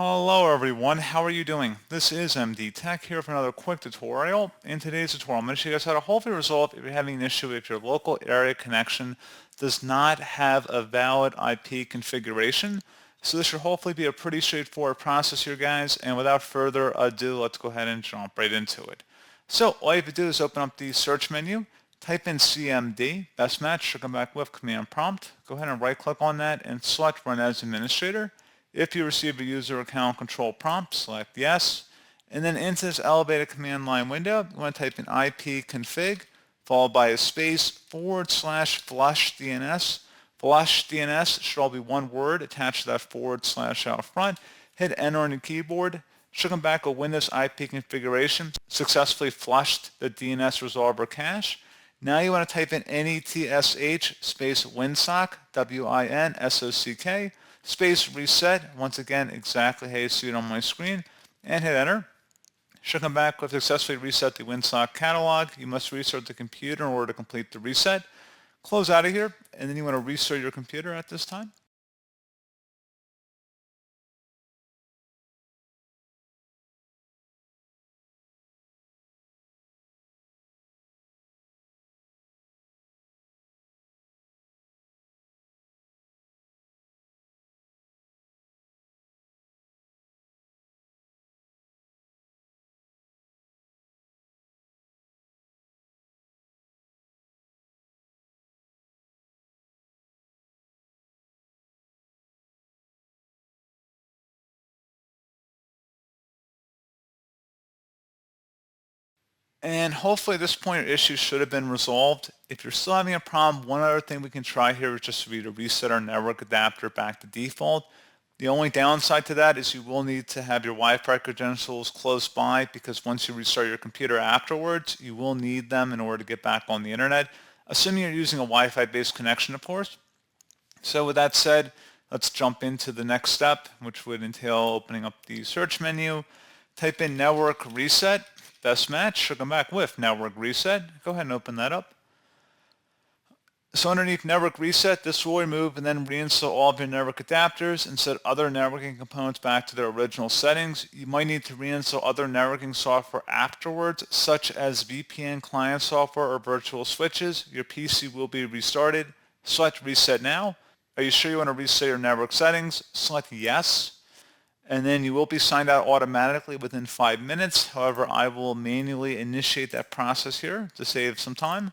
Hello everyone, how are you doing? This is MD Tech here for another quick tutorial. In today's tutorial, I'm going to show you guys how to hopefully resolve if you're having an issue if your local area connection does not have a valid IP configuration. So this should hopefully be a pretty straightforward process here, guys, and without further ado, let's go ahead and jump right into it. So all you have to do is open up the search menu, type in CMD, best match, should come back with command prompt. Go ahead and right click on that and select run as administrator. If you receive a user account control prompt, select yes. And then into this elevated command line window, you want to type in ipconfig, followed by a space /flush DNS. Flush DNS should all be one word attached to that / out front. Hit enter on your keyboard. Should come back with Windows IP configuration. Successfully flushed the DNS resolver cache. Now you want to type in netsh space winsock, WINSOCK, space reset, once again exactly how you see it on my screen, and hit enter. Should come back with successfully reset the WinSock catalog. You must restart the computer in order to complete the reset. Close out of here, and then you want to restart your computer at this time. And hopefully at this point your issue should have been resolved. If you're still having a problem, one other thing we can try here is just for you to reset our network adapter back to default. The only downside to that is you will need to have your Wi-Fi credentials close by, because once you restart your computer afterwards, you will need them in order to get back on the internet, assuming you're using a Wi-Fi based connection, of course. So with that said, let's jump into the next step, which would entail opening up the search menu, type in network reset. Best match should come back with network reset. Go ahead and open that up. So underneath network reset, this will remove and then reinstall all of your network adapters and set other networking components back to their original settings. You might need to reinstall other networking software afterwards, such as VPN client software or virtual switches. Your PC will be restarted. Select reset now. Are you sure you want to reset your network settings? Select yes. And then you will be signed out automatically within 5 minutes. However, I will manually initiate that process here to save some time.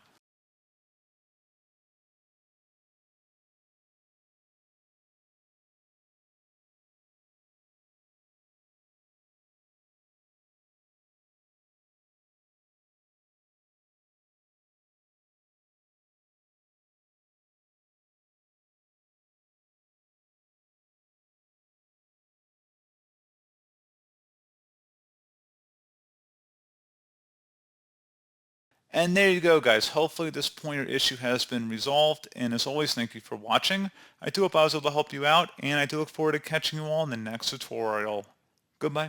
And there you go, guys. Hopefully at this point your issue has been resolved. And as always, thank you for watching. I do hope I was able to help you out, and I do look forward to catching you all in the next tutorial. Goodbye.